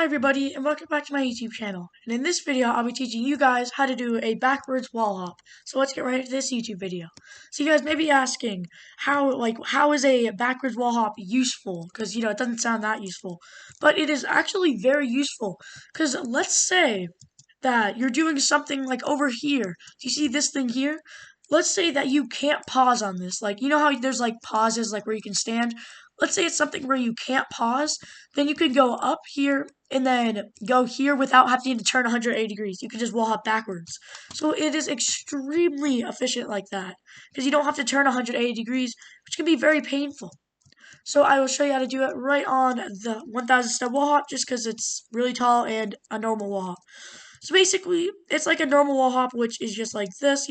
Hi everybody, and welcome back to my YouTube channel. And in this video, I'll be teaching you guys how to do a backwards wall hop. So let's get right into this YouTube video. So you guys may be asking, how is a backwards wall hop useful? Because, it doesn't sound that useful. But it is actually very useful. Because let's say that you're doing something like over here. Do you see this thing here? Let's say that you can't pause on this. Like, you know how there's like pauses, like where you can stand? Let's say it's something where you can't pause, then you could go up here and then go here without having to turn 180 degrees. You can just wall hop backwards. So it is extremely efficient like that because you don't have to turn 180 degrees, which can be very painful. So I will show you how to do it right on the 1000 step wall hop just because it's really tall and a normal wall hop. So basically, it's like a normal wall hop, which is just like this,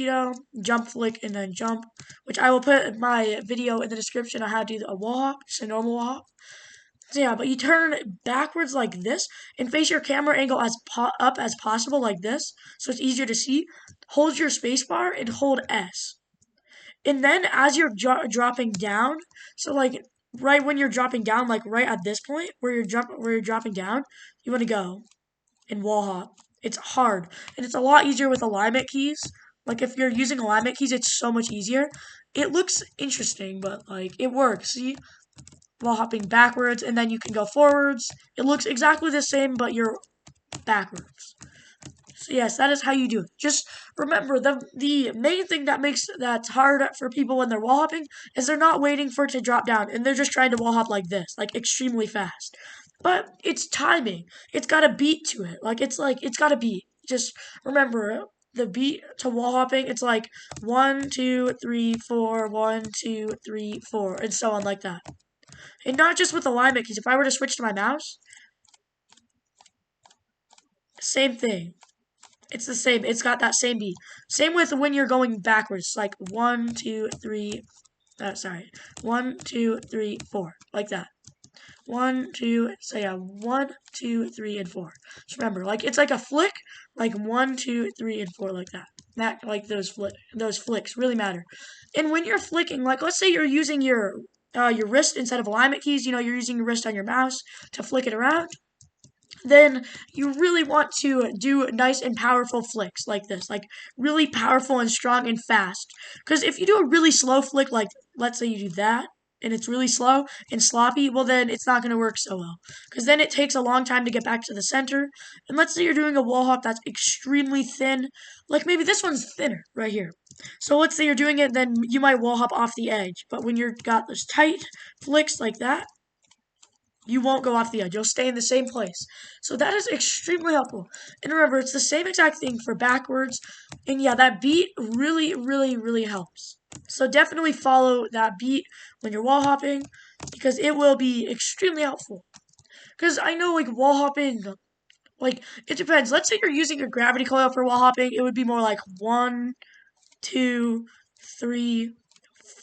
jump, flick, and then jump, which I will put my video in the description on how to do a wall hop, just a normal wall hop. So yeah, but you turn backwards like this and face your camera angle as up as possible like this, so it's easier to see. Hold your spacebar and hold S. And then as you're dropping down, so like right when you're dropping down, like right at this point where you're dropping down, you want to go and wall hop. It's hard, and it's a lot easier with alignment keys. Like, if you're using alignment keys, it's so much easier. It looks interesting, but, like, it works, see? Wall hopping backwards, and then you can go forwards. It looks exactly the same, but you're backwards. So, yes, that is how you do it. Just remember, the main thing that's hard for people when they're wall hopping is they're not waiting for it to drop down, and they're just trying to wall hop like this, like, extremely fast. But it's timing. It's got a beat to it. It's got a beat. Just remember the beat to wall hopping. It's like 1, 2, 3, 4, 1, 2, 3, 4, and so on like that. And not just with alignment keys. If I were to switch to my mouse, same thing. It's the same. It's got that same beat. Same with when you're going backwards. Like 1, 2, 3. 1, 2, 3, 4. Like that. 1, 2, so yeah, 1, 2, 3, and 4. Just remember, like it's like a flick, like 1, 2, 3, and 4, like that. Like those flicks really matter. And when you're flicking, like let's say you're using your wrist instead of alignment keys, you're using your wrist on your mouse to flick it around. Then you really want to do nice and powerful flicks like this, like really powerful and strong and fast. Because if you do a really slow flick, like let's say you do that, and it's really slow and sloppy, well then it's not going to work so well. Because then it takes a long time to get back to the center. And let's say you're doing a wall hop that's extremely thin, like maybe this one's thinner right here. So let's say you're doing it, then you might wall hop off the edge. But when you've got those tight flicks like that, you won't go off the edge. You'll stay in the same place. So that is extremely helpful. And remember, it's the same exact thing for backwards. And yeah, that beat really, really, really helps. So definitely follow that beat when you're wall hopping because it will be extremely helpful. Because I know, like, wall hopping, like, it depends. Let's say you're using your gravity coil for wall hopping. It would be more like 1, 2, 3,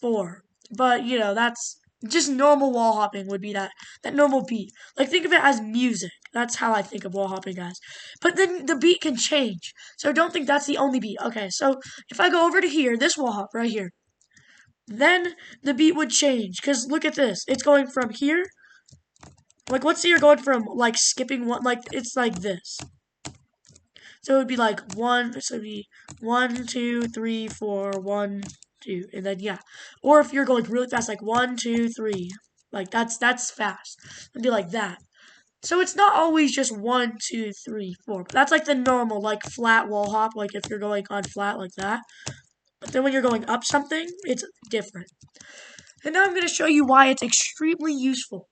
4. But, that's just normal wall hopping would be that normal beat. Like, think of it as music. That's how I think of wall hopping as. But then the beat can change. So don't think that's the only beat. Okay, so if I go over to here, this wall hop right here, then the beat would change. Because look at this. It's going from here. Like, let's say you're going from, like, skipping one. Like, it's like this. So it would be like 1, so it would be 1, 2, 3, 4, 1, 2, and then yeah. Or if you're going really fast, like 1, 2, 3, like that's fast. It'd be like that. So it's not always just 1, 2, 3, 4. But that's like the normal, like flat wall hop, like if you're going on flat like that. But then when you're going up something, it's different. And now I'm going to show you why it's extremely useful.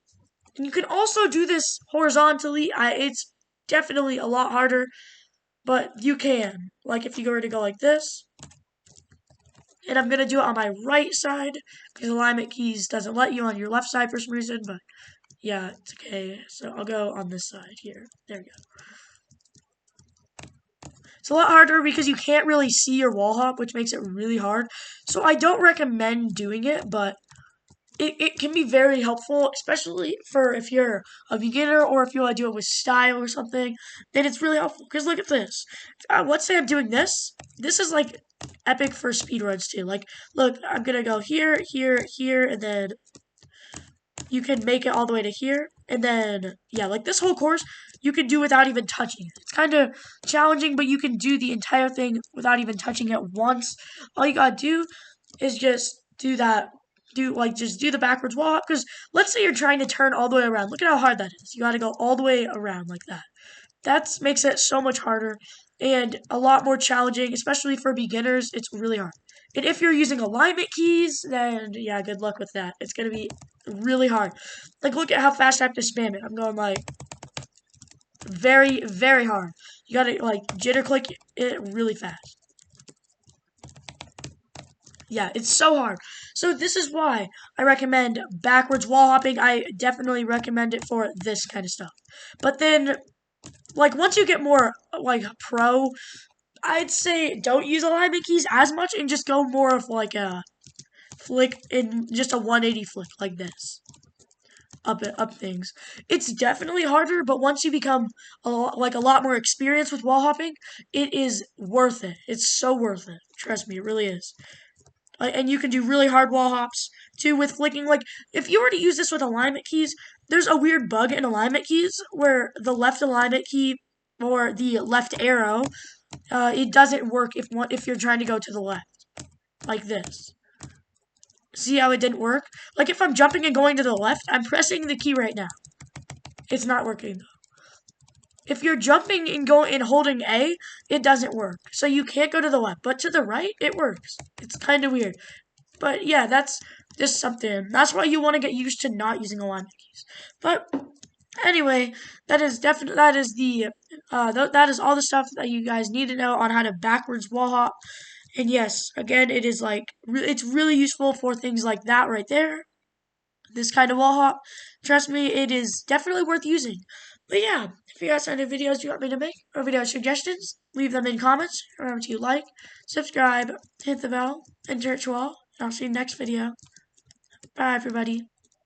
And you can also do this horizontally. It's definitely a lot harder. But you can. Like if you were to go like this. And I'm going to do it on my right side. Because alignment keys doesn't let you on your left side for some reason. But yeah, it's okay. So I'll go on this side here. There we go. It's a lot harder because you can't really see your wall hop. Which makes it really hard. So I don't recommend doing it. But it can be very helpful, especially for if you're a beginner or if you want to do it with style or something, then it's really helpful. Because look at this. Let's say I'm doing this. This is like epic for speedruns too. Like, look, I'm going to go here, here, here, and then you can make it all the way to here. And then, yeah, like this whole course, you can do without even touching it. It's kind of challenging, but you can do the entire thing without even touching it once. All you gotta do is just do that. Just do the backwards wall hop, because let's say you're trying to turn all the way around. Look at how hard that is. You gotta go all the way around like that. That makes it so much harder and a lot more challenging, especially for beginners. It's really hard. And if you're using alignment keys, then yeah, good luck with that. It's gonna be really hard. Like, look at how fast I have to spam it. I'm going like very, very hard. You gotta like jitter click it really fast. Yeah, it's so hard. So this is why I recommend backwards wall hopping. I definitely recommend it for this kind of stuff. But then, like, once you get more like pro, I'd say don't use alignment keys as much and just go more of like a flick in just a 180 flick like this. Up things. It's definitely harder, but once you become a lot more experienced with wall hopping, it is worth it. It's so worth it. Trust me, it really is. And you can do really hard wall hops too with flicking. Like, if you were to use this with alignment keys, there's a weird bug in alignment keys where the left alignment key or the left arrow, it doesn't work if you're trying to go to the left, like this. See how it didn't work? Like, if I'm jumping and going to the left, I'm pressing the key right now. It's not working, though. If you're jumping and going and holding A, it doesn't work. So you can't go to the left. But to the right, it works. It's kind of weird. But yeah, that's just something. That's why you want to get used to not using alignment keys. But anyway, that is all the stuff that you guys need to know on how to backwards wall hop. And yes, again, it is like it's really useful for things like that right there. This kind of wall hop. Trust me, it is definitely worth using. But yeah, if you guys have any videos you want me to make or video suggestions, leave them in comments. Remember to like, subscribe, hit the bell, and turn it to all. And I'll see you next video. Bye, everybody.